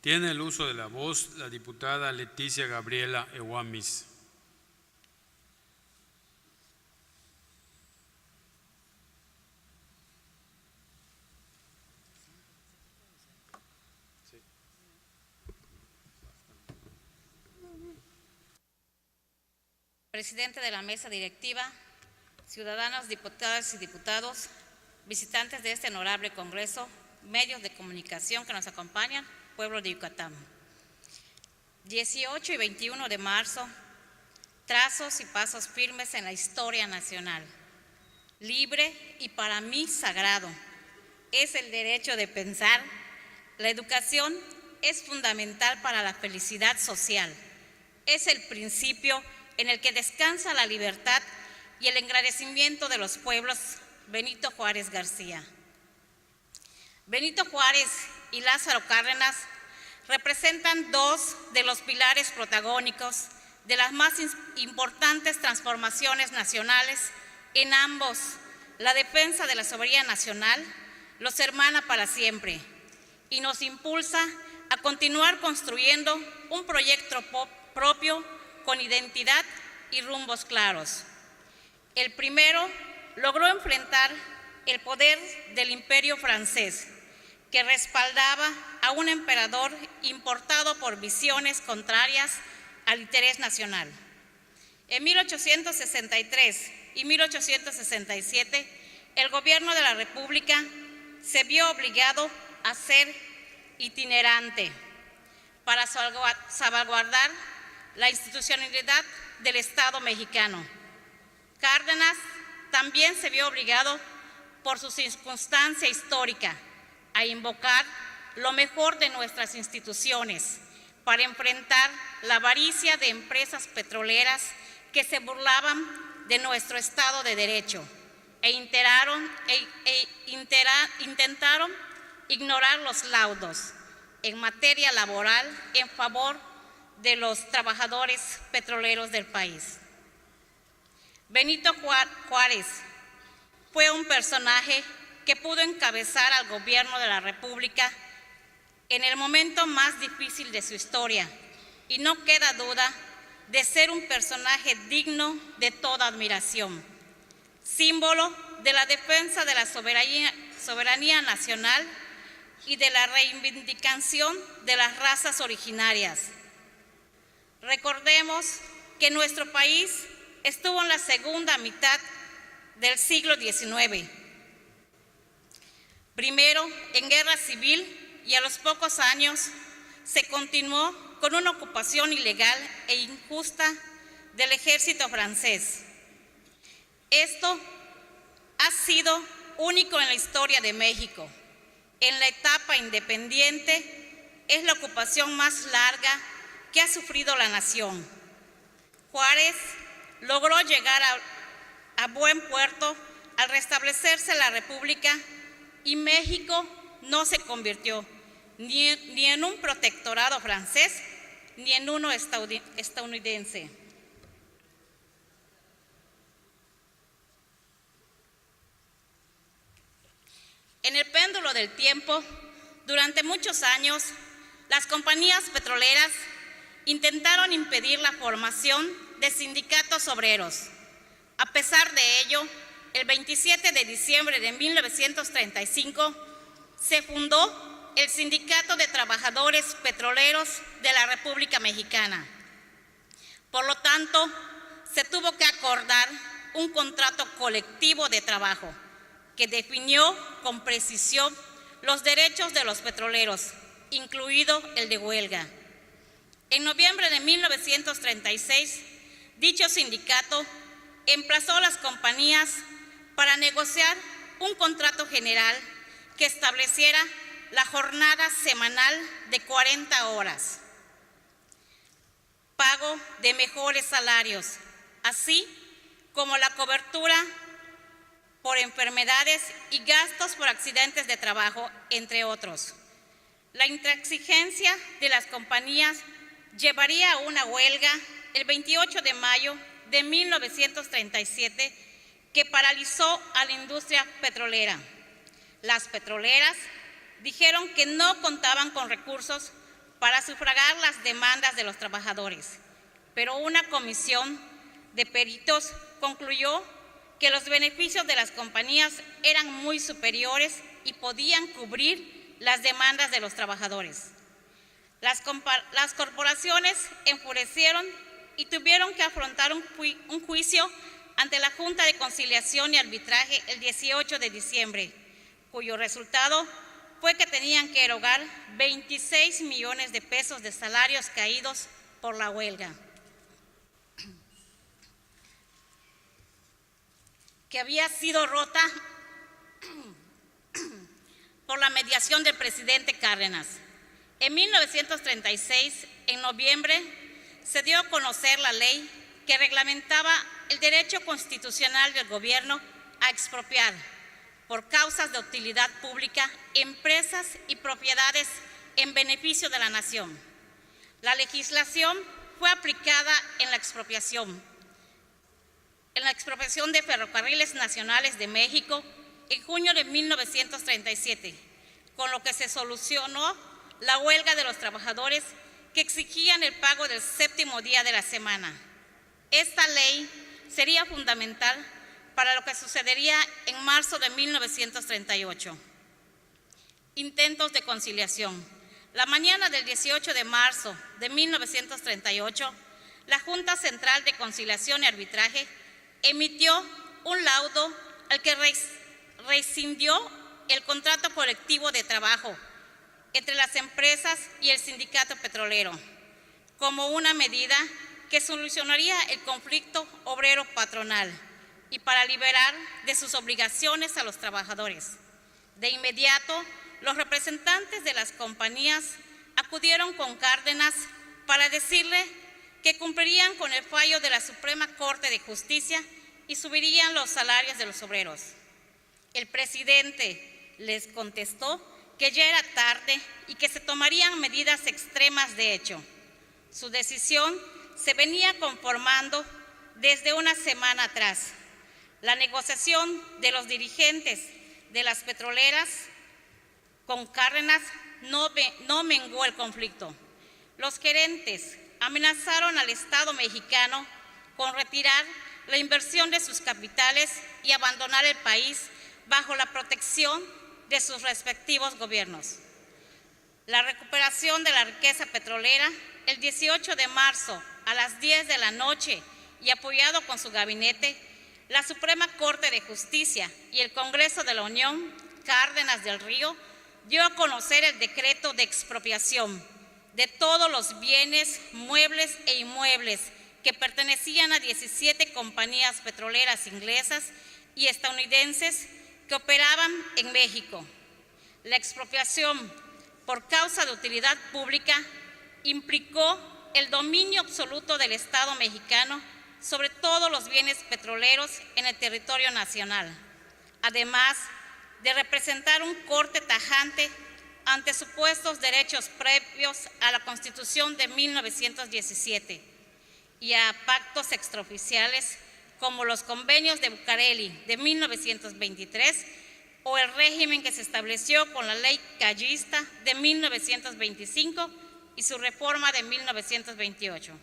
Tiene el uso de la voz la diputada Leticia Gabriela Eguamis. Presidente de la mesa directiva, ciudadanos, diputadas y diputados, visitantes de este honorable Congreso, medios de comunicación que nos acompañan, pueblo de Yucatán. 18 y 21 de marzo, trazos y pasos firmes en la historia nacional. Libre y para mí sagrado es el derecho de pensar. La educación es fundamental para la felicidad social. Es el principio en el que descansa la libertad y el engrandecimiento de los pueblos. Benito Juárez García. Benito Juárez y Lázaro Cárdenas representan dos de los pilares protagónicos de las más importantes transformaciones nacionales. En ambos, la defensa de la soberanía nacional los hermana para siempre y nos impulsa a continuar construyendo un proyecto propio con identidad y rumbos claros. El primero logró enfrentar el poder del imperio francés, que respaldaba a un emperador importado por visiones contrarias al interés nacional. En 1863 y 1867, el gobierno de la República se vio obligado a ser itinerante para salvaguardar la institucionalidad del Estado mexicano. Cárdenas también se vio obligado por su circunstancia histórica a invocar lo mejor de nuestras instituciones para enfrentar la avaricia de empresas petroleras que se burlaban de nuestro Estado de Derecho e intentaron ignorar los laudos en materia laboral en favor de los trabajadores petroleros del país. Benito Juárez fue un personaje que pudo encabezar al gobierno de la República en el momento más difícil de su historia, y no queda duda de ser un personaje digno de toda admiración, símbolo de la defensa de la soberanía nacional y de la reivindicación de las razas originarias. Recordemos que nuestro país estuvo en la segunda mitad del siglo XIX, primero en guerra civil, y a los pocos años se continuó con una ocupación ilegal e injusta del ejército francés. Esto ha sido único en la historia de México. En la etapa independiente es la ocupación más larga que ha sufrido la nación. Juárez logró llegar a buen puerto al restablecerse la República, y México no se convirtió ni en un protectorado francés ni en uno estadounidense. En el péndulo del tiempo, durante muchos años, las compañías petroleras intentaron impedir la formación de sindicatos obreros. A pesar de ello, el 27 de diciembre de 1935 se fundó el Sindicato de Trabajadores Petroleros de la República Mexicana. Por lo tanto, se tuvo que acordar un contrato colectivo de trabajo que definió con precisión los derechos de los petroleros, incluido el de huelga. En noviembre de 1936, dicho sindicato emplazó a las compañías para negociar un contrato general que estableciera la jornada semanal de 40 horas, pago de mejores salarios, así como la cobertura por enfermedades y gastos por accidentes de trabajo, entre otros. La intransigencia de las compañías llevaría a una huelga el 28 de mayo de 1937 que paralizó a la industria petrolera. Las petroleras dijeron que no contaban con recursos para sufragar las demandas de los trabajadores, pero una comisión de peritos concluyó que los beneficios de las compañías eran muy superiores y podían cubrir las demandas de los trabajadores. Las corporaciones enfurecieron y tuvieron que afrontar un juicio ante la Junta de Conciliación y Arbitraje el 18 de diciembre, cuyo resultado fue que tenían que erogar 26 millones de pesos de salarios caídos por la huelga, que había sido rota por la mediación del presidente Cárdenas. En 1936, en noviembre, se dio a conocer la ley que reglamentaba el derecho constitucional del gobierno a expropiar por causas de utilidad pública empresas y propiedades en beneficio de la nación. La legislación fue aplicada en la expropiación de Ferrocarriles Nacionales de México en junio de 1937, con lo que se solucionó la huelga de los trabajadores que exigían el pago del séptimo día de la semana. Esta ley sería fundamental para lo que sucedería en marzo de 1938. Intentos de conciliación. La mañana del 18 de marzo de 1938, la Junta Central de Conciliación y Arbitraje emitió un laudo al que rescindió el contrato colectivo de trabajo entre las empresas y el sindicato petrolero, como una medida que solucionaría el conflicto obrero-patronal y para liberar de sus obligaciones a los trabajadores. De inmediato, los representantes de las compañías acudieron con Cárdenas para decirle que cumplirían con el fallo de la Suprema Corte de Justicia y subirían los salarios de los obreros. El presidente les contestó que ya era tarde y que se tomarían medidas extremas de hecho. Su decisión se venía conformando desde una semana atrás. La negociación de los dirigentes de las petroleras con Cárdenas no menguó el conflicto. Los gerentes amenazaron al Estado mexicano con retirar la inversión de sus capitales y abandonar el país bajo la protección de sus respectivos gobiernos. La recuperación de la riqueza petrolera, el 18 de marzo a las 10 de la noche y apoyado con su gabinete, la Suprema Corte de Justicia y el Congreso de la Unión, Cárdenas del Río, dio a conocer el decreto de expropiación de todos los bienes, muebles e inmuebles que pertenecían a 17 compañías petroleras inglesas y estadounidenses que operaban en México. La expropiación por causa de utilidad pública implicó el dominio absoluto del Estado mexicano sobre todos los bienes petroleros en el territorio nacional, además de representar un corte tajante ante supuestos derechos previos a la Constitución de 1917 y a pactos extraoficiales como los convenios de Bucareli de 1923 o el régimen que se estableció con la ley callista de 1925 y su reforma de 1928.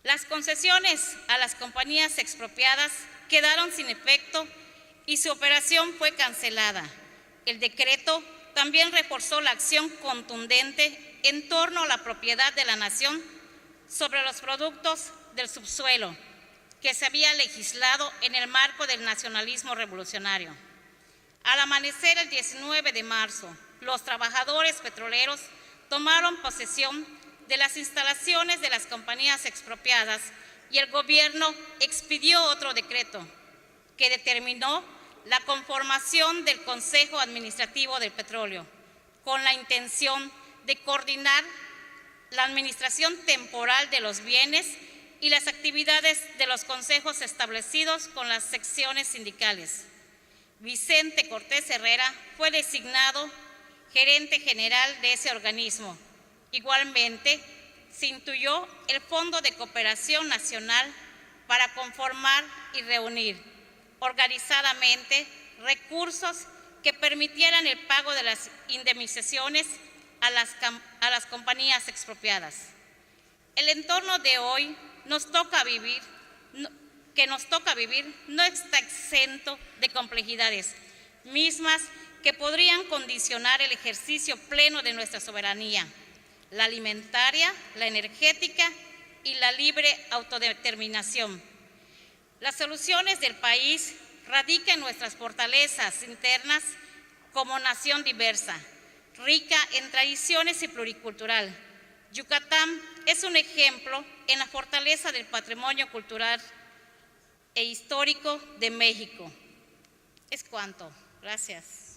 Las concesiones a las compañías expropiadas quedaron sin efecto y su operación fue cancelada. El decreto también reforzó la acción contundente en torno a la propiedad de la nación sobre los productos del subsuelo, que se había legislado en el marco del nacionalismo revolucionario. Al amanecer el 19 de marzo, los trabajadores petroleros tomaron posesión de las instalaciones de las compañías expropiadas y el gobierno expidió otro decreto que determinó la conformación del Consejo Administrativo del Petróleo, con la intención de coordinar la administración temporal de los bienes y las actividades de los consejos establecidos con las secciones sindicales. Vicente Cortés Herrera fue designado gerente general de ese organismo. Igualmente, se intuyó el Fondo de Cooperación Nacional para conformar y reunir organizadamente recursos que permitieran el pago de las indemnizaciones a las compañías expropiadas. El entorno de hoy nos toca vivir no está exento de complejidades mismas que podrían condicionar el ejercicio pleno de nuestra soberanía, la alimentaria, la energética y la libre autodeterminación. Las soluciones del país radican en nuestras fortalezas internas como nación diversa, rica en tradiciones y pluricultural. Yucatán es un ejemplo en la fortaleza del patrimonio cultural e histórico de México. Es cuanto. Gracias.